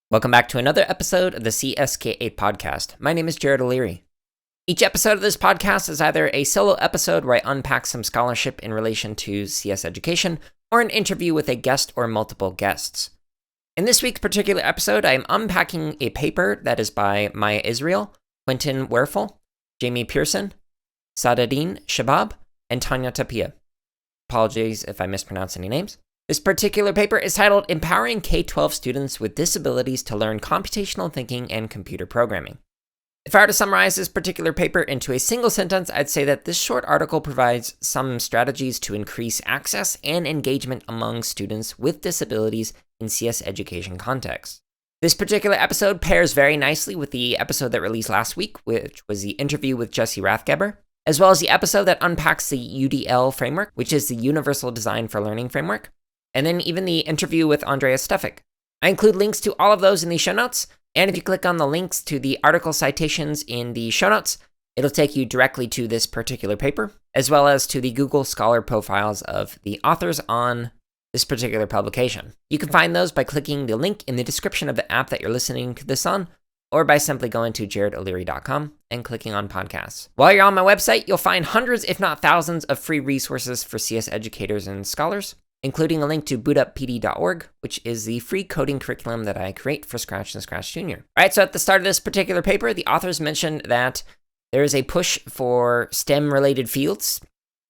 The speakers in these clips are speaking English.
Welcome back to another episode of the CSK8 podcast. My name is Jared O'Leary. Each episode of this podcast is either a solo episode where I unpack some scholarship in relation to CS education, or an interview with a guest or multiple guests. In this week's particular episode, I am unpacking a paper that is by Maya Israel, Quentin Wherfel, Jamie Pearson, Sadadine Shehab, and Tanya Tapia. Apologies if I mispronounce any names. This particular paper is titled Empowering K-12 Students with Disabilities to Learn Computational Thinking and Computer Programming. If I were to summarize this particular paper into a single sentence, I'd say that this short article provides some strategies to increase access and engagement among students with disabilities in CS education contexts. This particular episode pairs very nicely with the episode that released last week, which was the interview with Jesse Rathgeber, as well as the episode that unpacks the UDL framework, which is the Universal Design for Learning framework, and then even the interview with Andreas Stefik. I include links to all of those in the show notes, and if you click on the links to the article citations in the show notes, it'll take you directly to this particular paper, as well as to the Google Scholar profiles of the authors on this particular publication. You can find those by clicking the link in the description of the app that you're listening to this on, or by simply going to jaredoleary.com and clicking on podcasts. While you're on my website, you'll find hundreds, if not thousands, of free resources for CS educators and scholars, including a link to bootuppd.org, which is the free coding curriculum that I create for Scratch and Scratch Junior. All right, so at the start of this particular paper, the authors mentioned that there is a push for STEM-related fields,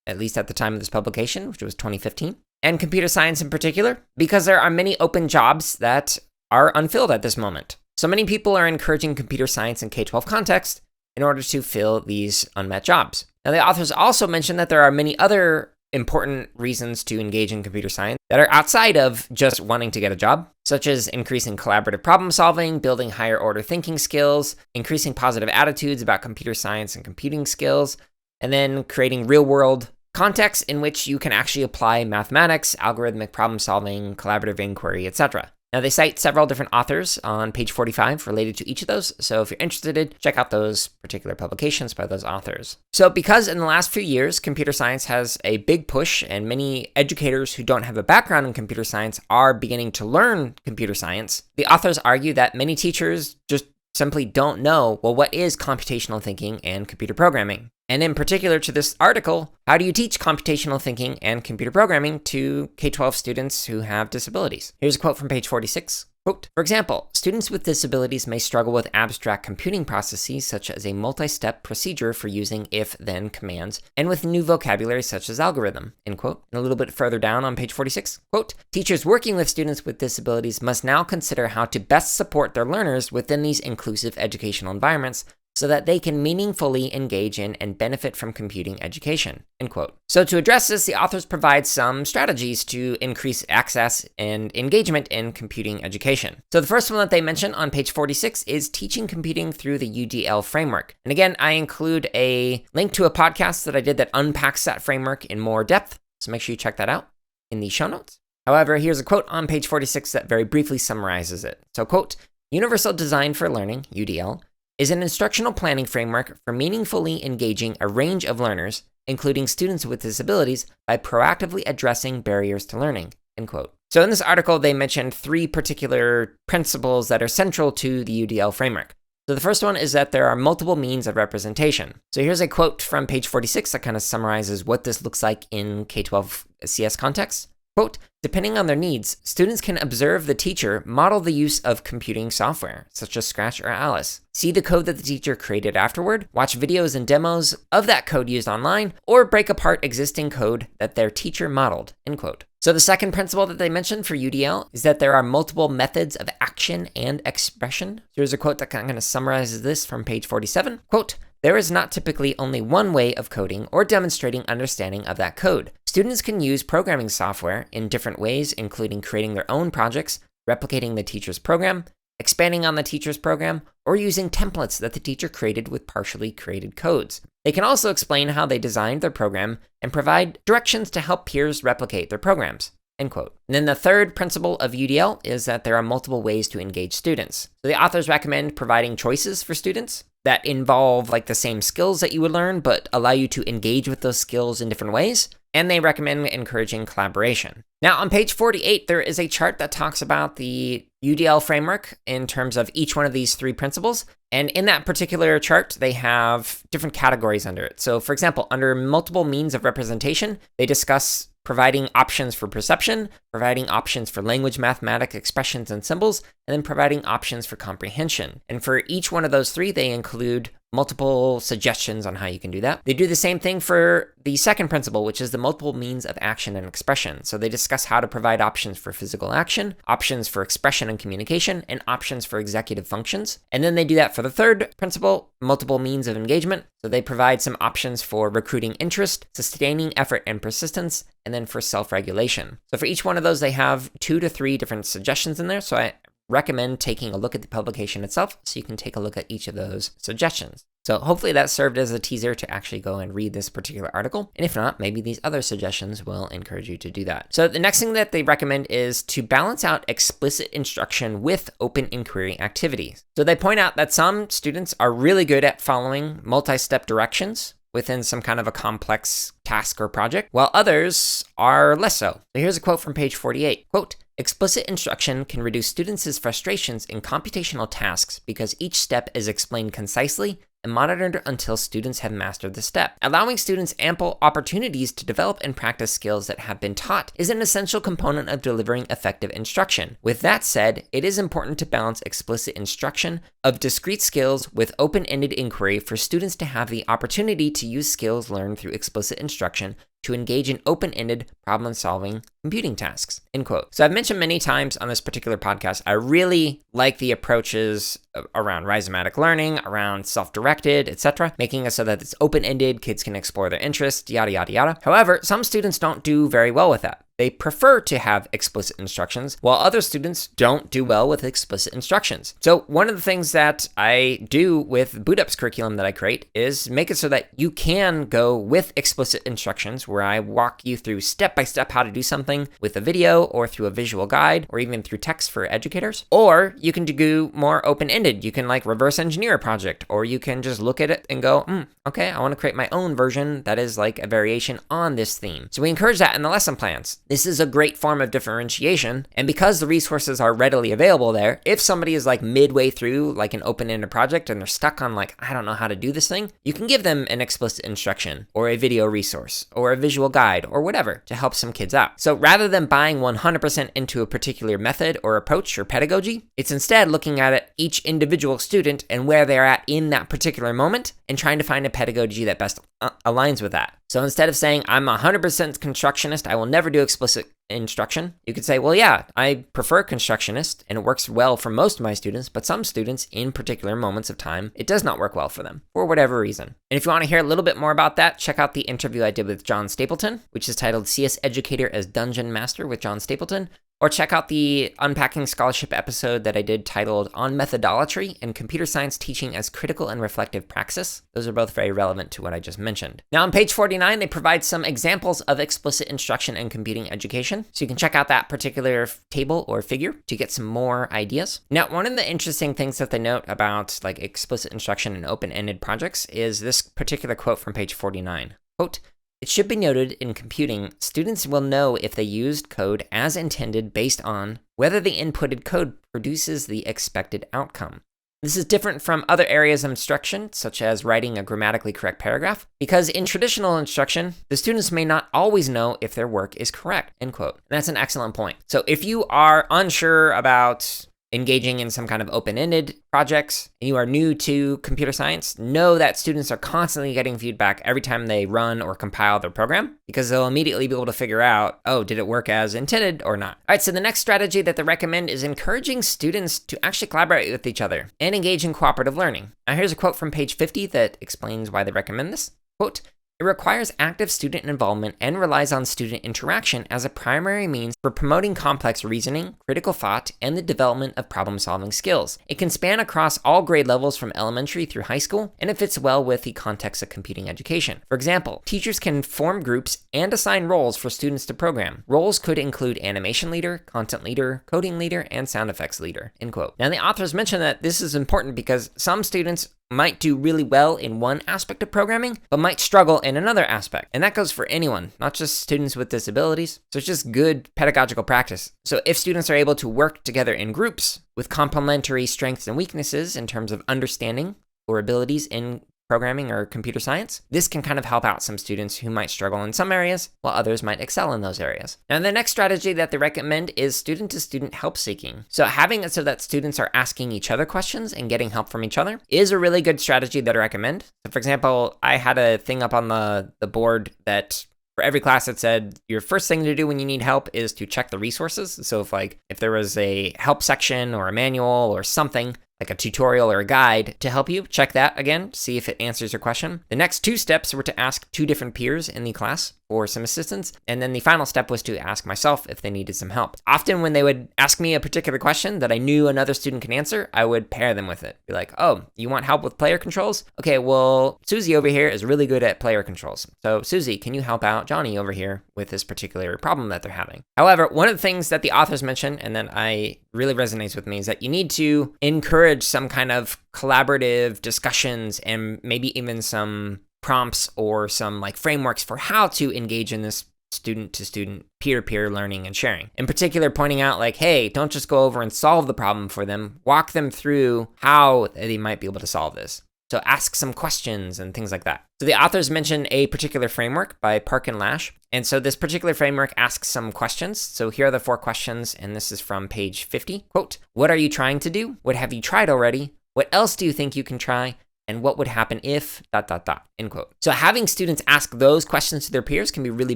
at least at the time of this publication, which was 2015, and computer science in particular, because there are many open jobs that are unfilled at this moment. So many people are encouraging computer science in K-12 context in order to fill these unmet jobs. Now, the authors also mentioned that there are many other important reasons to engage in computer science that are outside of just wanting to get a job, such as increasing collaborative problem solving, building higher order thinking skills, increasing positive attitudes about computer science and computing skills, and then creating real world contexts in which you can actually apply mathematics, algorithmic problem solving, collaborative inquiry, etc. Now, they cite several different authors on page 45 related to each of those, so if you're interested, check out those particular publications by those authors. So because in the last few years, computer science has a big push, and many educators who don't have a background in computer science are beginning to learn computer science, the authors argue that many teachers just simply don't know, well, what is computational thinking and computer programming? And in particular to this article, how do you teach computational thinking and computer programming to K-12 students who have disabilities? Here's a quote from page 46. Quote, for example, students with disabilities may struggle with abstract computing processes such as a multi-step procedure for using if-then commands, and with new vocabulary such as algorithm, end quote. And a little bit further down on page 46, quote, teachers working with students with disabilities must now consider how to best support their learners within these inclusive educational environments so that they can meaningfully engage in and benefit from computing education, end quote. So to address this, the authors provide some strategies to increase access and engagement in computing education. So the first one that they mention on page 46 is teaching computing through the UDL framework. And again, I include a link to a podcast that I did that unpacks that framework in more depth, so make sure you check that out in the show notes. However, here's a quote on page 46 that very briefly summarizes it. So quote, Universal Design for Learning, UDL, is an instructional planning framework for meaningfully engaging a range of learners, including students with disabilities, by proactively addressing barriers to learning, end quote. So in this article, they mentioned three particular principles that are central to the UDL framework. So the first one is that there are multiple means of representation. So here's a quote from page 46 that kind of summarizes what this looks like in K-12 CS context. Quote, depending on their needs, students can observe the teacher model the use of computing software, such as Scratch or Alice, see the code that the teacher created afterward, watch videos and demos of that code used online, or break apart existing code that their teacher modeled, end quote. So the second principle that they mentioned for UDL is that there are multiple methods of action and expression. Here's a quote that kind of summarizes this from page 47. Quote, there is not typically only one way of coding or demonstrating understanding of that code. Students can use programming software in different ways, including creating their own projects, replicating the teacher's program, expanding on the teacher's program, or using templates that the teacher created with partially created codes. They can also explain how they designed their program and provide directions to help peers replicate their programs, end quote. And then the third principle of UDL is that there are multiple ways to engage students. So the authors recommend providing choices for students that involve like the same skills that you would learn, but allow you to engage with those skills in different ways. and they recommend encouraging collaboration. Now, on page 48, there is a chart that talks about the UDL framework in terms of each one of these 3 principles. And in that particular chart, they have different categories under it. So, for example, under multiple means of representation, they discuss providing options for perception, providing options for language, mathematics, expressions, and symbols, and then providing options for comprehension. And for each one of those 3, they include multiple suggestions on how you can do that. They do the same thing for the second principle, which is the multiple means of action and expression. So they discuss how to provide options for physical action, options for expression and communication, and options for executive functions. And then they do that for the third principle, multiple means of engagement. So they provide some options for recruiting interest, sustaining effort and persistence, and then for self-regulation. So for each one of those, they have 2 to 3 different suggestions in there. So I recommend taking a look at the publication itself so you can take a look at each of those suggestions. So hopefully that served as a teaser to actually go and read this particular article. And if not, maybe these other suggestions will encourage you to do that. So the next thing that they recommend is to balance out explicit instruction with open inquiry activities. So they point out that some students are really good at following multi-step directions within some kind of a complex task or project, while others are less so. So here's a quote from page 48. Quote, "Explicit instruction can reduce students' frustrations in computational tasks because each step is explained concisely and monitored until students have mastered the step. Allowing students ample opportunities to develop and practice skills that have been taught is an essential component of delivering effective instruction. With that said, it is important to balance explicit instruction of discrete skills with open-ended inquiry for students to have the opportunity to use skills learned through explicit instruction to engage in open-ended problem-solving computing tasks," end quote. So I've mentioned many times on this particular podcast, I really like the approaches around rhizomatic learning, around self-directed, etc., making it so that it's open-ended, kids can explore their interests, yada, yada, yada. However, some students don't do very well with that. They prefer to have explicit instructions, while other students don't do well with explicit instructions. So one of the things that I do with Boot Up's curriculum that I create is make it so that you can go with explicit instructions, where I walk you through step-by-step how to do something with a video or through a visual guide or even through text for educators. Or you can do more open-ended. You can like reverse engineer a project, or you can just look at it and go, okay, I want to create my own version that is like a variation on this theme. So we encourage that in the lesson plans. This is a great form of differentiation, and because the resources are readily available there, if somebody is like midway through like an open-ended project and they're stuck on like, I don't know how to do this thing, you can give them an explicit instruction or a video resource or a visual guide or whatever to help some kids out. So rather than buying 100% into a particular method or approach or pedagogy, it's instead looking at each individual student and where they're at in that particular moment and trying to find a pedagogy that best aligns with that. So instead of saying, I'm 100% constructionist, I will never do explicit instruction, you could say, well, yeah, I prefer constructionist and it works well for most of my students, but some students in particular moments of time, it does not work well for them for whatever reason. And if you want to hear a little bit more about that, check out the interview I did with John Stapleton, which is titled CS Educator as Dungeon Master with John Stapleton. Or check out the Unpacking Scholarship episode that I did titled On Methodology and Computer Science Teaching as Critical and Reflective Praxis. Those are both very relevant to what I just mentioned. Now on page 49, they provide some examples of explicit instruction and computing education. So you can check out that particular table or figure to get some more ideas. Now, one of the interesting things that they note about like explicit instruction and open-ended projects is this particular quote from page 49. Quote, "It should be noted in computing, students will know if they used code as intended based on whether the inputted code produces the expected outcome. This is different from other areas of instruction, such as writing a grammatically correct paragraph, because in traditional instruction, the students may not always know if their work is correct," end quote. And that's an excellent point. So if you are unsure about engaging in some kind of open-ended projects, and you are new to computer science, know that students are constantly getting feedback every time they run or compile their program, because they'll immediately be able to figure out, oh, did it work as intended or not? All right, so the next strategy that they recommend is encouraging students to actually collaborate with each other and engage in cooperative learning. Now here's a quote from page 50 that explains why they recommend this. Quote, "It requires active student involvement and relies on student interaction as a primary means for promoting complex reasoning, critical thought, and the development of problem-solving skills. It can span across all grade levels from elementary through high school, and it fits well with the context of computing education. For example, teachers can form groups and assign roles for students to program. Roles could include animation leader, content leader, coding leader, and sound effects leader," end quote. Now the authors mention that this is important because some students might do really well in one aspect of programming, but might struggle in another aspect. And that goes for anyone, not just students with disabilities. So it's just good pedagogical practice. So if students are able to work together in groups with complementary strengths and weaknesses in terms of understanding or abilities in programming or computer science, this can kind of help out some students who might struggle in some areas while others might excel in those areas. Now, the next strategy that they recommend is student-to-student help seeking. So having it so that students are asking each other questions and getting help from each other is a really good strategy that I recommend. So for example, I had a thing up on the board that for every class it said your first thing to do when you need help is to check the resources. So if there was a help section or a manual or something, like a tutorial or a guide to help you, check that again, see if it answers your question. The next 2 steps were to ask 2 different peers in the class for some assistance. And then the final step was to ask myself if they needed some help. Often when they would ask me a particular question that I knew another student can answer, I would pair them with it. Be like, oh, you want help with player controls? Okay, well, Susie over here is really good at player controls. So Susie, can you help out Johnny over here with this particular problem that they're having? However, one of the things that the authors mention, and that I really resonates with me, is that you need to encourage some kind of collaborative discussions and maybe even some prompts or some frameworks for how to engage in this student-to-student, peer-to-peer learning and sharing. In particular, pointing out hey, don't just go over and solve the problem for them. Walk them through how they might be able to solve this. So ask some questions and things like that. So the authors mention a particular framework by Park and Lash. And so this particular framework asks some questions. So here are the 4 questions, and this is from page 50. Quote, what are you trying to do? What have you tried already? What else do you think you can try? And what would happen if ... end quote. So having students ask those questions to their peers can be really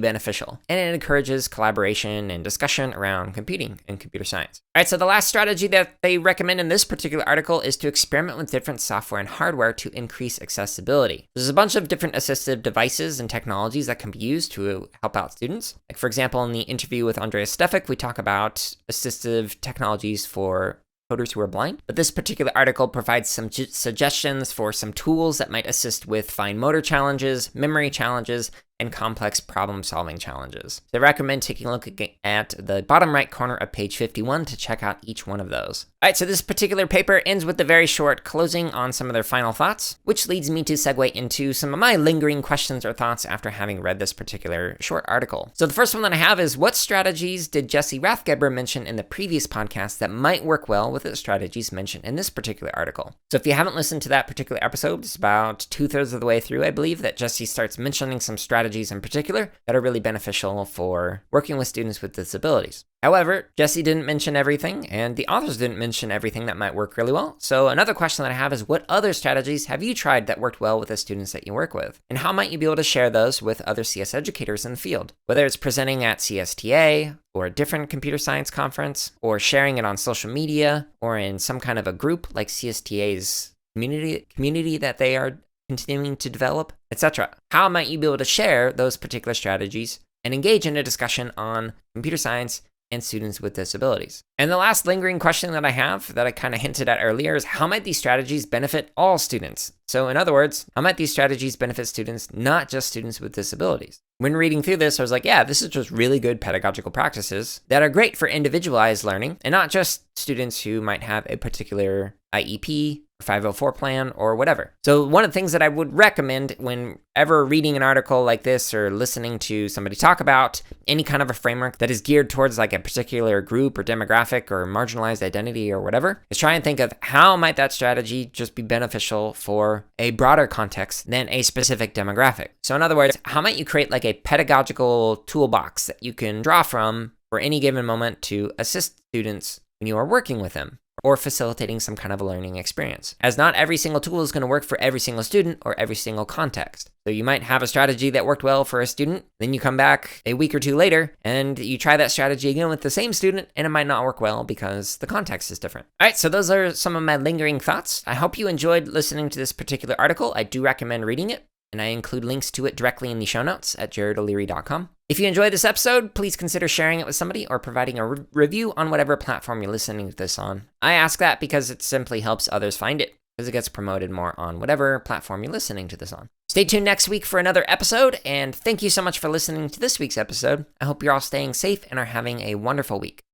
beneficial, and it encourages collaboration and discussion around computing and computer science. All right, so the last strategy that they recommend in this particular article is to experiment with different software and hardware to increase accessibility. There's a bunch of different assistive devices and technologies that can be used to help out students. Like for example, in the interview with Andreas Stefik, we talk about assistive technologies for coders who are blind. But this particular article provides some suggestions for some tools that might assist with fine motor challenges, memory challenges, and complex problem-solving challenges. So I recommend taking a look at the bottom right corner of page 51 to check out each one of those. All right, so this particular paper ends with a very short closing on some of their final thoughts, which leads me to segue into some of my lingering questions or thoughts after having read this particular short article. So the first one that I have is, what strategies did Jesse Rathgeber mention in the previous podcast that might work well with the strategies mentioned in this particular article? So if you haven't listened to that particular episode, it's about 2/3 of the way through, I believe, that Jesse starts mentioning some strategies in particular that are really beneficial for working with students with disabilities. However, Jesse didn't mention everything, and the authors didn't mention everything that might work really well. So another question that I have is, what other strategies have you tried that worked well with the students that you work with? And how might you be able to share those with other CS educators in the field? Whether it's presenting at CSTA, or a different computer science conference, or sharing it on social media, or in some kind of a group like CSTA's community that they are continuing to develop, etc. How might you be able to share those particular strategies and engage in a discussion on computer science and students with disabilities? And the last lingering question that I have that I kind of hinted at earlier is, how might these strategies benefit all students? So in other words, how might these strategies benefit students, not just students with disabilities? When reading through this, I was like, yeah, this is just really good pedagogical practices that are great for individualized learning, and not just students who might have a particular IEP, 504 plan, or whatever. So one of the things that I would recommend whenever reading an article like this or listening to somebody talk about any kind of a framework that is geared towards a particular group or demographic or marginalized identity or whatever, is try and think of how might that strategy just be beneficial for a broader context than a specific demographic. So in other words, how might you create a pedagogical toolbox that you can draw from for any given moment to assist students when you are working with them, or facilitating some kind of a learning experience. As not every single tool is going to work for every single student or every single context. So you might have a strategy that worked well for a student, then you come back a week or 2 later and you try that strategy again with the same student, and it might not work well because the context is different. All right, so those are some of my lingering thoughts. I hope you enjoyed listening to this particular article. I do recommend reading it, and I include links to it directly in the show notes at jaredoleary.com. If you enjoyed this episode, please consider sharing it with somebody or providing a review on whatever platform you're listening to this on. I ask that because it simply helps others find it, because it gets promoted more on whatever platform you're listening to this on. Stay tuned next week for another episode, and thank you so much for listening to this week's episode. I hope you're all staying safe and are having a wonderful week.